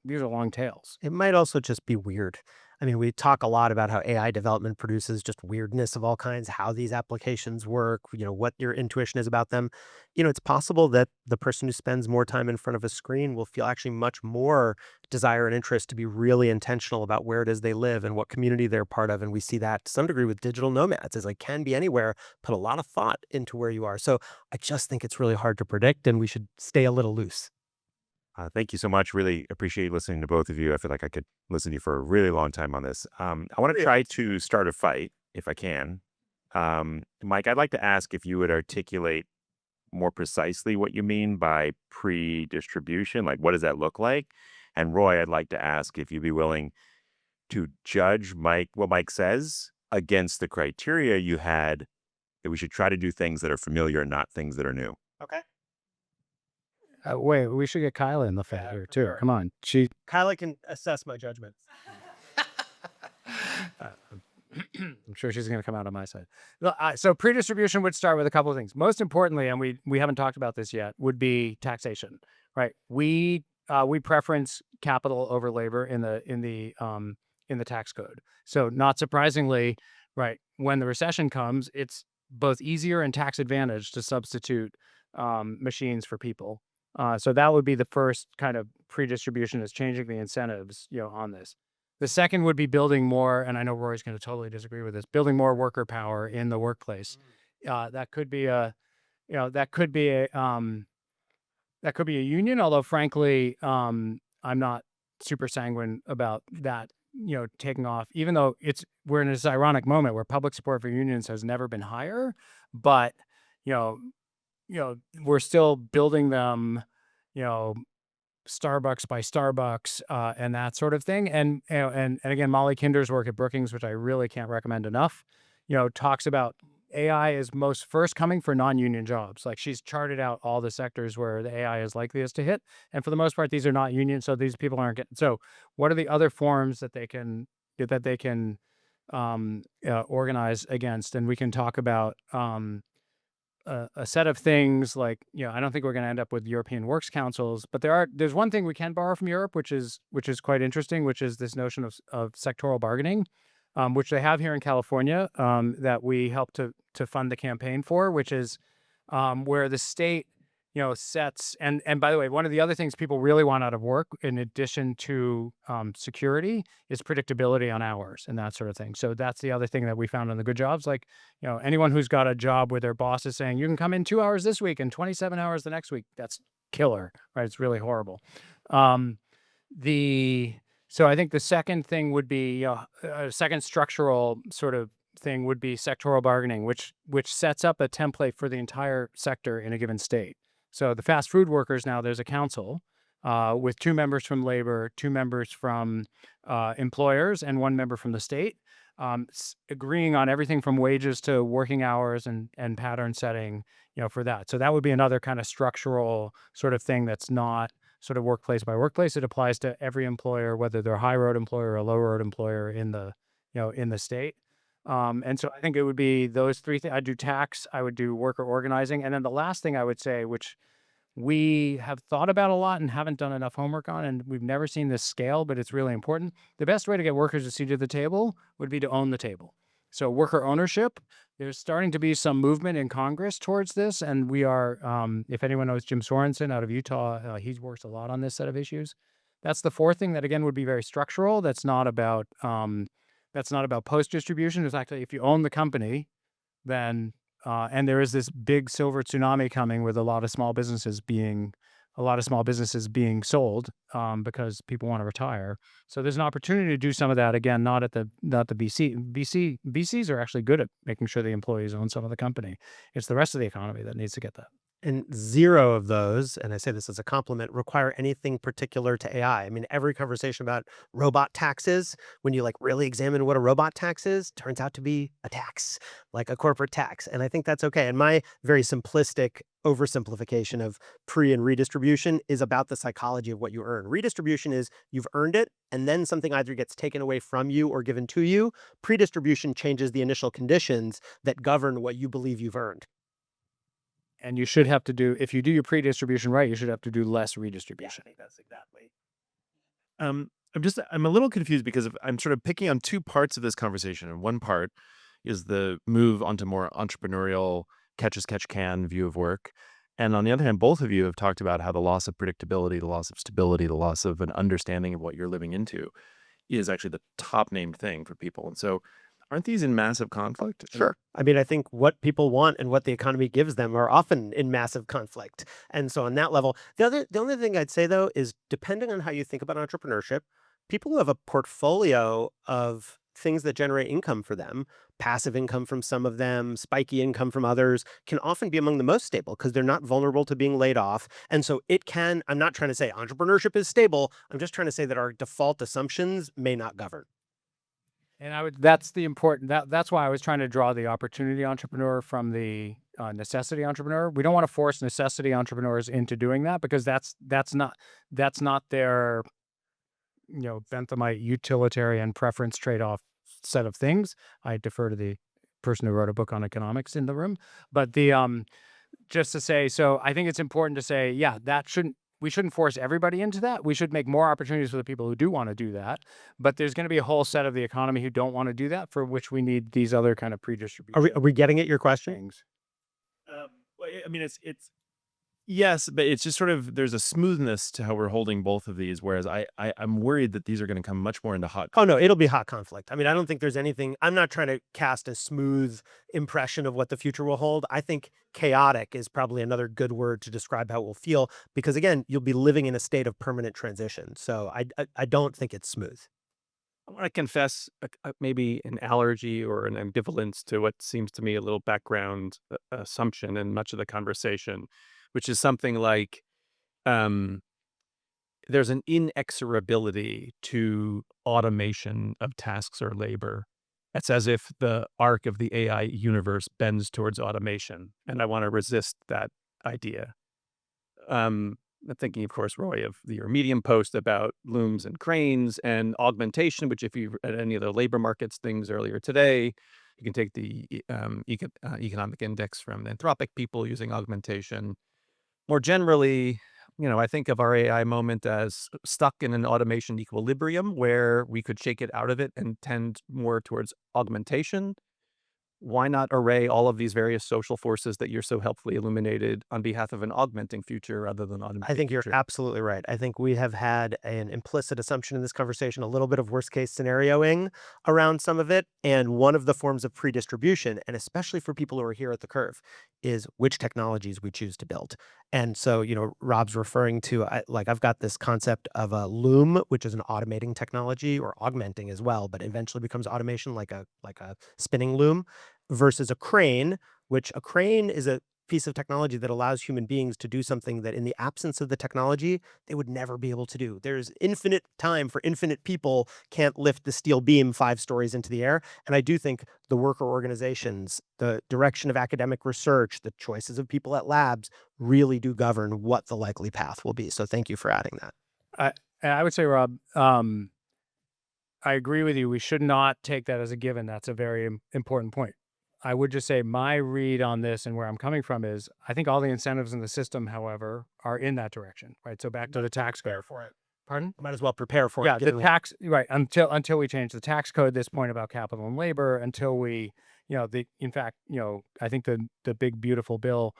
B: tails.
C: It might also just be weird. I mean, we talk a lot about how AI development produces just weirdness of all kinds, how these applications work, what your intuition is about them. It's possible that the person who spends more time in front of a screen will feel actually much more desire and interest to be really intentional about where it is they live and what community they're part of. And we see that to some degree with digital nomads, as like can be anywhere, put a lot of thought into where you are. So I just think it's really hard to predict, and we should stay a little loose.
D: Thank you so much. Really appreciate listening to both of you. I feel like I could listen to you for a really long time on this. I want to try to start a fight if I can. Mike, I'd like to ask if you would articulate more precisely what you mean by pre-distribution. Like, what does that look like? And Roy, I'd like to ask if you'd be willing to judge what Mike says against the criteria you had that we should try to do things that are familiar and not things that are new.
C: Okay.
B: Wait, we should get Kyla in the fight here too.
C: sure.
B: Come on,
C: Kyla can assess my judgment.
B: I'm sure she's going to come out on my side. So pre-distribution would start with a couple of things. Most importantly, and we haven't talked about this yet, would be taxation. Right? We preference capital over labor in the tax code. So not surprisingly, right, when the recession comes, it's both easier and tax advantage to substitute machines for people. So that would be the first kind of pre-distribution, is changing the incentives, on this. The second would be building more, and I know Rory's going to totally disagree with this, building more worker power in the workplace. That could be a union, although frankly, I'm not super sanguine about that, taking off, even though we're in this ironic moment where public support for unions has never been higher, but, we're still building them, Starbucks by Starbucks, and that sort of thing. And again, Molly Kinder's work at Brookings, which I really can't recommend enough, talks about AI is most first coming for non-union jobs. Like, she's charted out all the sectors where the AI is likeliest to hit. And for the most part, these are not union. So these people aren't getting, so what are the other forms that they can organize against? And we can talk about, a set of things like, I don't think we're going to end up with European works councils, but there's one thing we can borrow from Europe, which is quite interesting, which is this notion of sectoral bargaining, which they have here in California, that we help to fund the campaign for, which is where the state, sets, and by the way, one of the other things people really want out of work, in addition to security, is predictability on hours and that sort of thing. So that's the other thing that we found on the good jobs. Like, anyone who's got a job where their boss is saying, you can come in 2 hours this week and 27 hours the next week, that's killer, right? It's really horrible. So I think the second thing would be, a second structural sort of thing would be sectoral bargaining, which sets up a template for the entire sector in a given state. So the fast food workers, now there's a council with 2 members from labor, 2 members from employers, and 1 member from the state, agreeing on everything from wages to working hours and pattern setting, for that. So that would be another kind of structural sort of thing that's not sort of workplace by workplace. It applies to every employer, whether they're a high road employer or a low road employer in the state. And so I think it would be those 3 things. I'd do tax, I would do worker organizing. And then the last thing I would say, which we have thought about a lot and haven't done enough homework on, and we've never seen this scale, but it's really important. The best way to get workers a seat at the table would be to own the table. So worker ownership, there's starting to be some movement in Congress towards this. And we are, if anyone knows Jim Sorensen out of Utah, he works a lot on this set of issues. That's the 4th thing that, again, would be very structural. That's not about post-distribution. It's actually, if you own the company, then, and there is this big silver tsunami coming with a lot of small businesses being sold because people want to retire. So there's an opportunity to do some of that, again, not the BC. BCs are actually good at making sure the employees own some of the company. It's the rest of the economy that needs to get that.
C: And 0 of those, and I say this as a compliment, require anything particular to AI. I mean, every conversation about robot taxes, when you like really examine what a robot tax is, turns out to be a tax, like a corporate tax. And I think that's okay. And my very simplistic oversimplification of pre and redistribution is about the psychology of what you earn. Redistribution is you've earned it, and then something either gets taken away from you or given to you. Predistribution changes the initial conditions that govern what you believe you've earned.
B: And you should have to do, if you do your pre-distribution right, you should have to do less redistribution.
C: Yeah, I think that's exactly.
E: I'm a little confused because I'm sort of picking on two parts of this conversation. And one part is the move onto more entrepreneurial catch as catch can view of work. And on the other hand, both of you have talked about how the loss of predictability, the loss of stability, the loss of an understanding of what you're living into is actually the top named thing for people. And so aren't these in massive conflict?
C: Sure. I mean, I think what people want and what the economy gives them are often in massive conflict. And so on that level, the only thing I'd say though is depending on how you think about entrepreneurship, people who have a portfolio of things that generate income for them, passive income from some of them, spiky income from others, can often be among the most stable because they're not vulnerable to being laid off. And so I'm not trying to say entrepreneurship is stable. I'm just trying to say that our default assumptions may not govern.
B: And that's the important, that's why I was trying to draw the opportunity entrepreneur from the necessity entrepreneur. We don't want to force necessity entrepreneurs into doing that because that's not their, Benthamite utilitarian preference trade-off set of things. I defer to the person who wrote a book on economics in the room, but just to say, so I think it's important to say, yeah, we shouldn't force everybody into that. We should make more opportunities for the people who do want to do that. But there's going to be a whole set of the economy who don't want to do that, for which we need these other kind of predistribution.
C: Are we getting at your question?
E: Well, I mean, it's yes, but it's just sort of there's a smoothness to how we're holding both of these, whereas I'm worried that these are going to come much more into hot.
C: Oh no, it'll be hot conflict. I mean, I don't think there's anything. I'm not trying to cast a smooth impression of what the future will hold. I think chaotic is probably another good word to describe how it will feel, because again, you'll be living in a state of permanent transition. So I don't think it's smooth.
F: I want to confess maybe an allergy or an ambivalence to what seems to me a little background assumption in much of the conversation, which is something like there's an inexorability to automation of tasks or labor. It's as if the arc of the AI universe bends towards automation, and I want to resist that idea. I'm thinking, of course, Roy, of your Medium post about looms and cranes and augmentation, which if you read any of the labor markets things earlier today, you can take the economic index from the Anthropic people using augmentation. More generally, I think of our AI moment as stuck in an automation equilibrium where we could shake it out of it and tend more towards augmentation. Why not array all of these various social forces that you're so helpfully illuminated on behalf of an augmenting future rather than automating?
C: I think you're absolutely right. I think we have had an implicit assumption in this conversation, a little bit of worst case scenarioing around some of it. And one of the forms of predistribution, and especially for people who are here at the curve, is which technologies we choose to build. And so, Rob's referring to, I've got this concept of a loom, which is an automating technology, or augmenting as well, but eventually becomes automation, like a spinning loom, versus a crane, which a crane is a piece of technology that allows human beings to do something that in the absence of the technology, they would never be able to do. There's infinite time for infinite people can't lift the steel beam 5 stories into the air. And I do think the worker organizations, the direction of academic research, the choices of people at labs really do govern what the likely path will be. So thank you for adding that.
B: I would say, Rob, I agree with you. We should not take that as a given. That's a very important point. I would just say my read on this and where I'm coming from is I think all the incentives in the system, however, are in that direction, right? So back to the tax code.
C: For it.
B: Pardon?
C: Might as well prepare for
B: Yeah,
C: it.
B: the tax, right, until we change the tax code, this point about capital and labor, until we, in fact, I think the big, beautiful bill,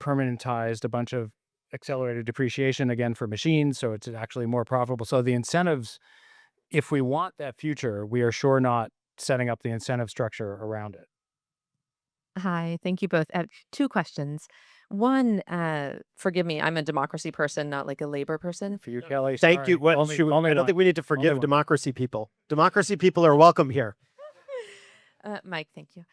B: permanentized a bunch of accelerated depreciation again for machines. So it's actually more profitable. So the incentives, if we want that future, we are sure not setting up the incentive structure around it.
G: Hi, thank you both. 2 questions. One, forgive me, I'm a democracy person, not like a labor person.
B: For you, Kelly.
C: Thank
B: sorry.
C: you. What,
B: Only
C: I don't
B: one.
C: think we need to
B: Only
C: forgive
B: one.
C: democracy people. Democracy people are welcome here.
G: Mike, thank you.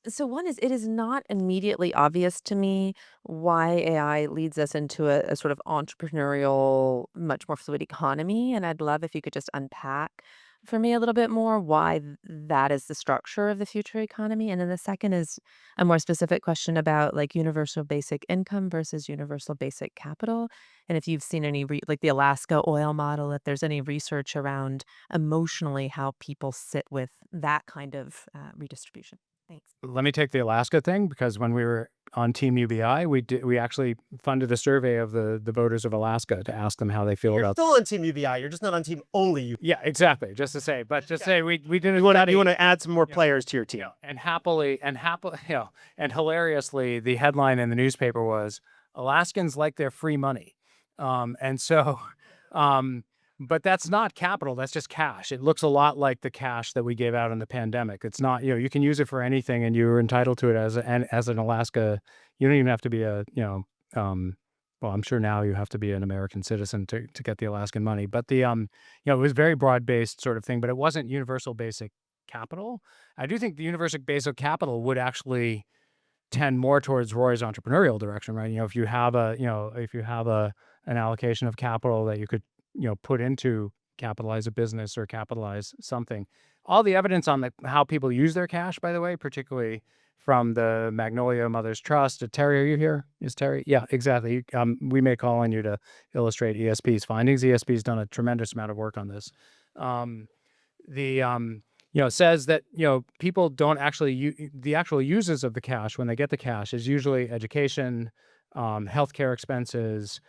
G: So one is, it is not immediately obvious to me why AI leads us into a sort of entrepreneurial, much more fluid economy. And I'd love if you could just unpack for me a little bit more why that is the structure of the future economy. And then the second is a more specific question about like universal basic income versus universal basic capital. And if you've seen any, like the Alaska oil model, if there's any research around emotionally how people sit with that kind of redistribution. Thanks.
B: Let me take the Alaska thing, because when we were Team UBI, we actually funded a survey of the voters of Alaska to ask them how they feel
C: You're
B: about.
C: still on Team UBI. You're just not on Team only UBI.
B: Yeah, exactly. Just to say, but just say we did a
C: You want
B: study.
C: to add some more players to your team.
B: And hilariously, the headline in the newspaper was Alaskans like their free money. And so, but that's not capital. That's just cash. It looks a lot like the cash that we gave out in the pandemic. It's not, you can use it for anything and you're entitled to it as an Alaska. You don't even have to be well, I'm sure now you have to be an American citizen to get the Alaskan money. But it was very broad-based sort of thing, but it wasn't universal basic capital. I do think the universal basic capital would actually tend more towards Roy's entrepreneurial direction, right? If you have an allocation of capital that you could, put into capitalize a business or capitalize something. All the evidence on how people use their cash, by the way, particularly from the Magnolia Mothers Trust. Terry, are you here? Is Terry? Yeah, exactly. We may call on you to illustrate ESP's findings. ESP's done a tremendous amount of work on this. Says that, people don't actually the actual uses of the cash when they get the cash is usually education, healthcare expenses,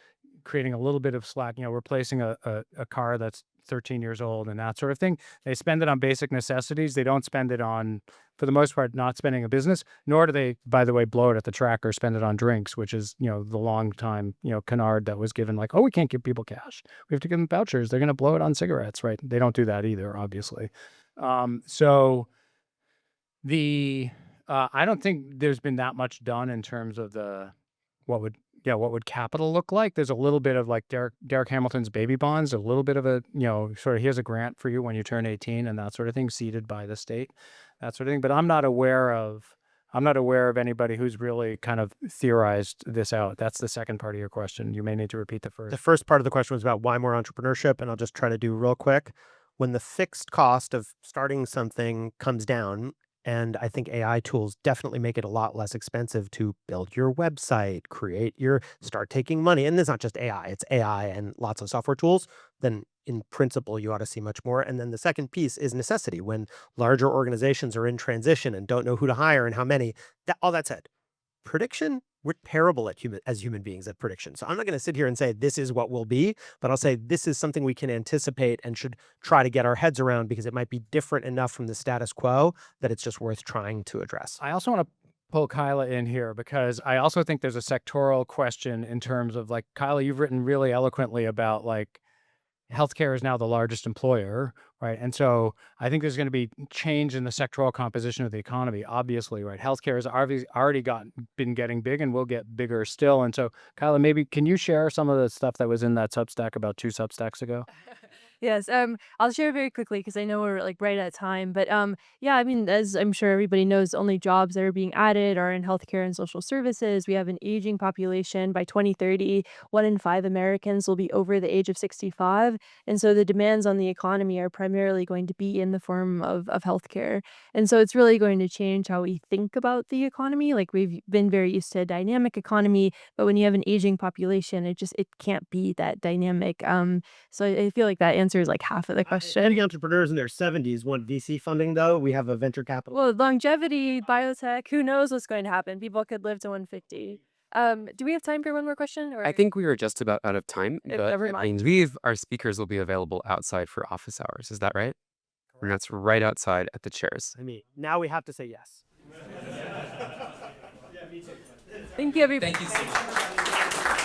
B: creating a little bit of slack, replacing a car that's 13 years old and that sort of thing. They spend it on basic necessities. They don't spend it on, for the most part, not spending a business, nor do they, by the way, blow it at the track or spend it on drinks, which is, the long time, canard that was given like, oh, we can't give people cash. We have to give them vouchers. They're going to blow it on cigarettes, right? They don't do that either, obviously. So I don't think there's been that much done in terms of what would capital look like? There's a little bit of like Derek Hamilton's baby bonds, a little bit of a, sort of here's a grant for you when you turn 18 and that sort of thing, seeded by the state, that sort of thing. But I'm not aware of anybody who's really kind of theorized this out. That's the second part of your question. You may need to repeat the first.
C: The first part of the question was about why more entrepreneurship, and I'll just try to do real quick. When the fixed cost of starting something comes down, and I think AI tools definitely make it a lot less expensive to build your website, start taking money. And it's not just AI, it's AI and lots of software tools. Then in principle, you ought to see much more. And then the second piece is necessity. When larger organizations are in transition and don't know who to hire and how many, all that said, prediction, we're terrible as human beings at prediction. So I'm not going to sit here and say this is what will be, but I'll say this is something we can anticipate and should try to get our heads around because it might be different enough from the status quo that it's just worth trying to address.
B: I also want to pull Kyla in here because I also think there's a sectoral question in terms of like, Kyla, you've written really eloquently about like healthcare is now the largest employer, right? And so I think there's going to be change in the sectoral composition of the economy, obviously, right? Healthcare has already been getting big and will get bigger still. And so, Kyla, maybe can you share some of the stuff that was in that Substack about 2 Substacks ago?
A: Yes, I'll share very quickly because I know we're like right at time. But yeah, I mean, as I'm sure everybody knows, only jobs that are being added are in healthcare and social services. We have an aging population. By 2030, 1 in 5 Americans will be over the age of 65, and so the demands on the economy are primarily going to be in the form of healthcare. And so it's really going to change how we think about the economy. Like we've been very used to a dynamic economy, but when you have an aging population, it can't be that dynamic. So I feel like that answers like half of the question.
C: Many entrepreneurs in their 70s want VC funding, though. We have a venture capital.
A: Well, longevity, biotech, who knows what's going to happen? People could live to 150. Do we have time for one more question? Or
H: I think we were just about out of time, but
A: never
H: that means our speakers will be available outside for office hours. Is that right? And that's right outside at the chairs.
C: I mean, now we have to say yes.
A: Thank you, everybody.
H: Thank you so much.